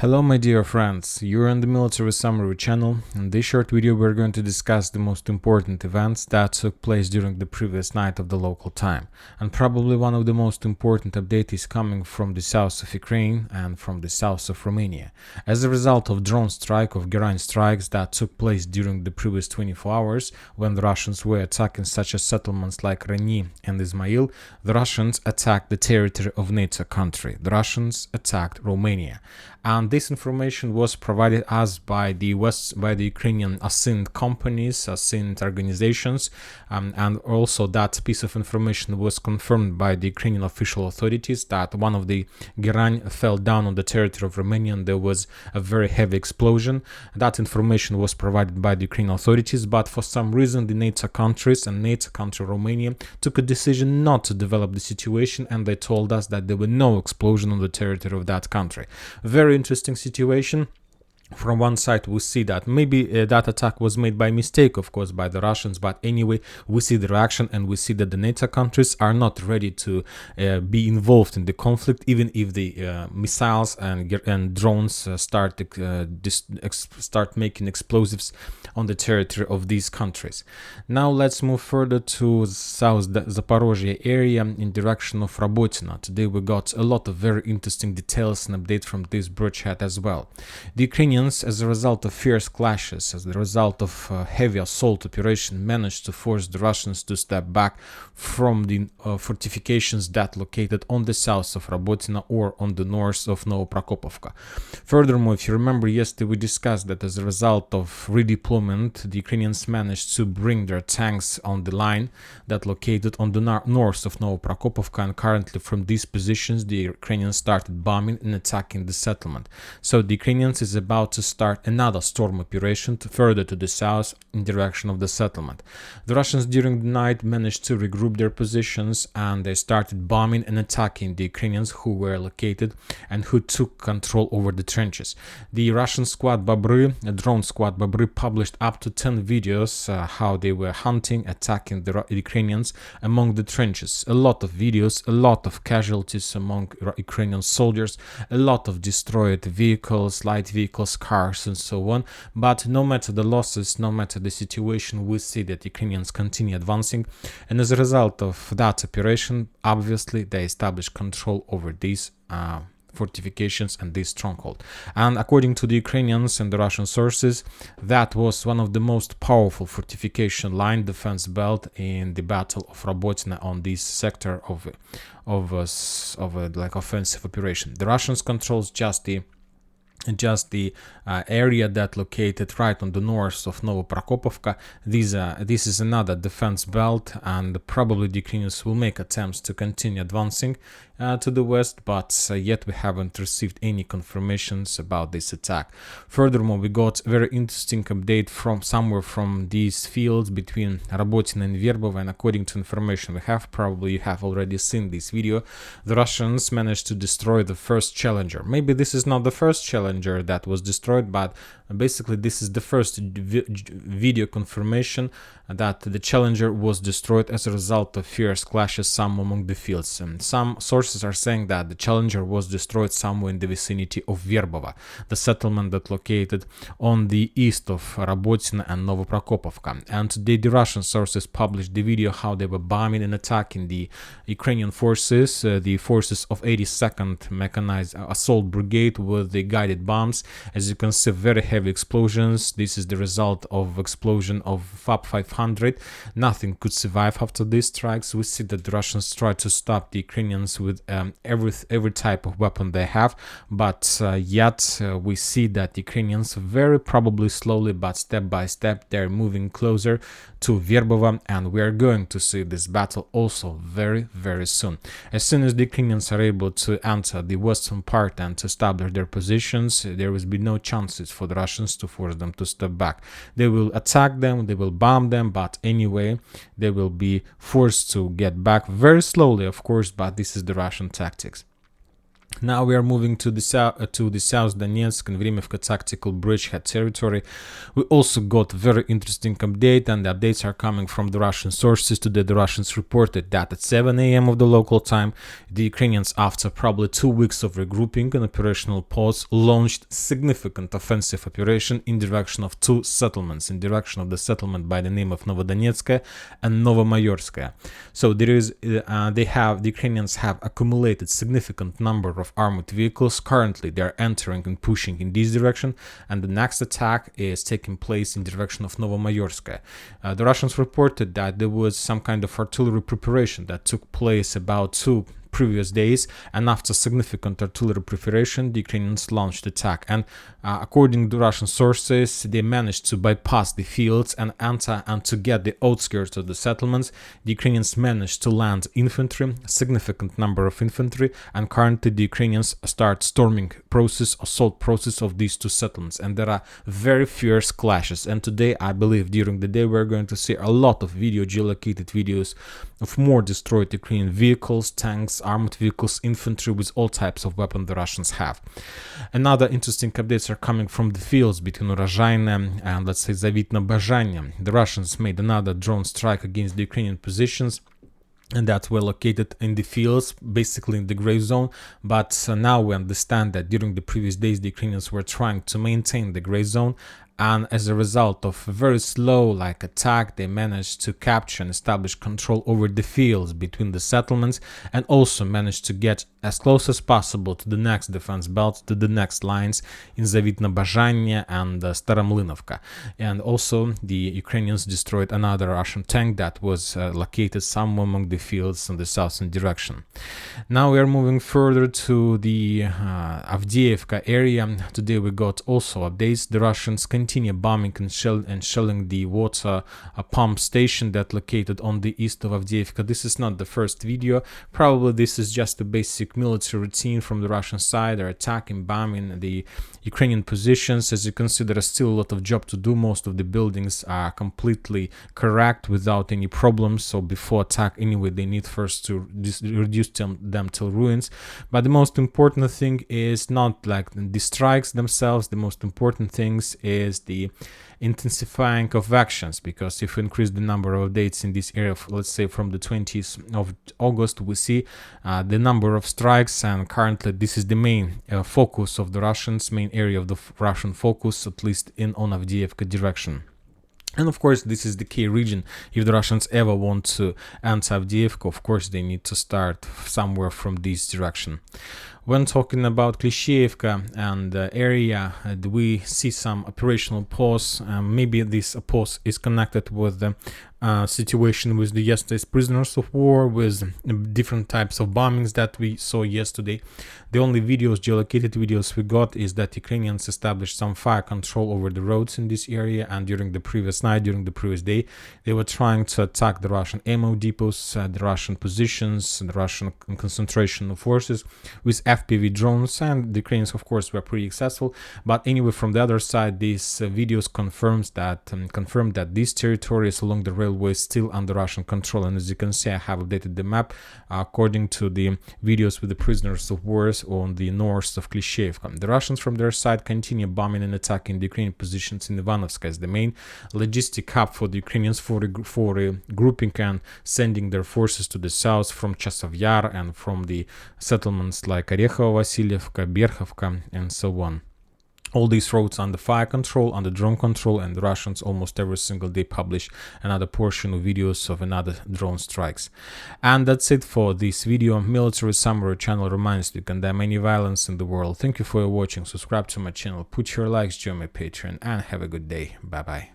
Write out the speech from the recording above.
Hello my dear friends, you're on the Military Summary channel. In this short video we're going to discuss the most important events that took place during the previous night of the local time. And probably one of the most important updates is coming from the south of Ukraine and from the south of Romania. As a result of drone strike of HERAN strikes that took place during the previous 24 hours, when the Russians were attacking such as settlements like Reni and Ismail, the Russians attacked the territory of NATO country. The Russians attacked Romania. And this information was provided us by the Ukrainian assigned companies, assigned organizations, and also that piece of information was confirmed by the Ukrainian official authorities that one of the HERAN fell down on the territory of Romania and there was a very heavy explosion. That information was provided by the Ukrainian authorities, but for some reason the NATO countries and NATO country Romania took a decision not to develop the situation, and they told us that there were no explosion on the territory of that country. Very interesting situation. From one side we see that maybe that attack was made by mistake, of course, by the Russians, but anyway we see the reaction and we see that the NATO countries are not ready to be involved in the conflict, even if the missiles and drones start making explosives on the territory of these countries. Now let's move further to South Zaporozhye area in direction of Robotyne. Today we got a lot of very interesting details and update from this bridgehead as well. The Ukrainians, as a result of fierce clashes, as the result of heavy assault operation, managed to force the Russians to step back from the fortifications that located on the south of Robotyne or on the north of Novoprokopovka. Furthermore, if you remember, yesterday we discussed that as a result of redeployment, the Ukrainians managed to bring their tanks on the line that located on the north of Novoprokopovka, and currently from these positions the Ukrainians started bombing and attacking the settlement. So the Ukrainians is about to start another storm operation further to the south in direction of the settlement. The Russians during the night managed to regroup their positions and they started bombing and attacking the Ukrainians who were located and who took control over the trenches. The Russian squad Babry, a drone squad Babry, published up to 10 videos how they were hunting, attacking the Ukrainians among the trenches. A lot of videos, a lot of casualties among Ukrainian soldiers, a lot of destroyed vehicles, light vehicles, cars and so on. But no matter the losses, no matter the situation, we see that Ukrainians continue advancing, and as a result of that operation, obviously they established control over these fortifications and this stronghold. And according to the Ukrainians and the Russian sources, that was one of the most powerful fortification line defense belt in the battle of Robotyne on this sector of like offensive operation. The Russians controls just the area that located right on the north of Novoprokopovka. This is another defense belt, and probably the Ukrainians will make attempts to continue advancing to the west, but yet we haven't received any confirmations about this attack. Furthermore, we got a very interesting update from somewhere from these fields between Robotyne and Verbova, and according to information we have, probably you have already seen this video, the Russians managed to destroy the first Challenger. Maybe this is not the first Challenger that was destroyed, but basically this is the first video confirmation that the Challenger was destroyed as a result of fierce clashes some among the fields. And some sources are saying that the Challenger was destroyed somewhere in the vicinity of Verbova, the settlement that located on the east of Robotyne and Novoprokopovka. And today the Russian sources published the video how they were bombing and attacking the Ukrainian forces, the forces of 82nd Mechanized Assault Brigade with the guided bombs. As you can see, very heavy explosions. This is the result of explosion of FAB 500. Nothing could survive after these strikes. We see that the Russians try to stop the Ukrainians with every type of weapon they have, but yet we see that the Ukrainians very probably slowly but step by step they're moving closer to Verbova, and we are going to see this battle also very soon. As soon as the Ukrainians are able to enter the western part and to establish their positions, there will be no chances for the Russians to force them to step back. They will attack them, they will bomb them, but anyway they will be forced to get back very slowly, of course, but this is the Russian tactics. Now we are moving to the south Donetsk and Vremivka tactical bridgehead territory. We also got very interesting update, and the updates are coming from the Russian sources. Today the Russians reported that at 7 a.m. of the local time, the Ukrainians, after probably 2 weeks of regrouping and operational pause, launched significant offensive operation in direction of two settlements, in direction of the settlement by the name of Novodonetskaya and Novomayorskaya. So the Ukrainians have accumulated significant number of armored vehicles. Currently they are entering and pushing in this direction, and the next attack is taking place in direction of Novomayorskaya. The Russians reported that there was some kind of artillery preparation that took place about 2 previous days, and after significant artillery preparation, the Ukrainians launched attack. And according to Russian sources, they managed to bypass the fields and enter and to get the outskirts of the settlements. The Ukrainians managed to land infantry, significant number of infantry, and currently the Ukrainians start storming process, assault process of these two settlements, and there are very fierce clashes. And today, I believe during the day, we're going to see a lot of geolocated videos of more destroyed Ukrainian vehicles, tanks, armored vehicles, infantry, with all types of weapons the Russians have. Another interesting updates are coming from the fields between Robotyne and, let's say, Zavitna Bazhanya. The Russians made another drone strike against the Ukrainian positions, and that were located in the fields, basically in the gray zone. But now we understand that during the previous days, the Ukrainians were trying to maintain the gray zone, and as a result of a very slow attack, they managed to capture and establish control over the fields between the settlements, and also managed to get as close as possible to the next defense belt, to the next lines in Zavitna Bazhanya and Staromlynovka. And also the Ukrainians destroyed another Russian tank that was located somewhere among the fields in the southern direction. Now we are moving further to the Avdiivka area. Today we got also updates. The Russians continue bombing and shelling the water pump station that located on the east of Avdiivka. This is not the first video. Probably this is just a basic military routine from the Russian side. They're attacking, bombing the Ukrainian positions. As you can see, there is still a lot of job to do. Most of the buildings are completely correct without any problems. So before attack, anyway, they need first to reduce them till ruins. But the most important thing is not the strikes themselves. The most important things is the intensifying of actions, because if we increase the number of dates in this area, let's say from the 20th of August, we see the number of strikes, and currently this is the main focus of the Russians, main area of the Russian focus, at least on Avdiivka direction. And of course, this is the key region. If the Russians ever want to enter Avdiivka, of course, they need to start somewhere from this direction. When talking about Klishchiivka and the area, we see some operational pause. Maybe this pause is connected with the situation with the yesterday's prisoners of war, with different types of bombings that we saw yesterday. The only geolocated videos we got is that Ukrainians established some fire control over the roads in this area, and during the previous night, during the previous day, they were trying to attack the Russian ammo depots, the Russian positions, the Russian concentration of forces with FPV drones, and the Ukrainians, of course, were pretty successful. But anyway, from the other side, these videos confirmed that these territories along the railway is still under Russian control. And as you can see, I have updated the map according to the videos with the prisoners of war on the north of Klishchiivka. The Russians from their side continue bombing and attacking the Ukrainian positions in Ivanovsk as the main logistic hub for the Ukrainians for grouping and sending their forces to the south from Chasov Yar and from the settlements like Orekhovo, Vasilyevka, Berkhovka, and so on. All these roads under fire control, under drone control, and the Russians almost every single day publish another portion of videos of another drone strikes. And that's it for this video. Military Summary channel reminds you to condemn any violence in the world. Thank you for watching. Subscribe to my channel, put your likes, join my Patreon, and have a good day. Bye bye.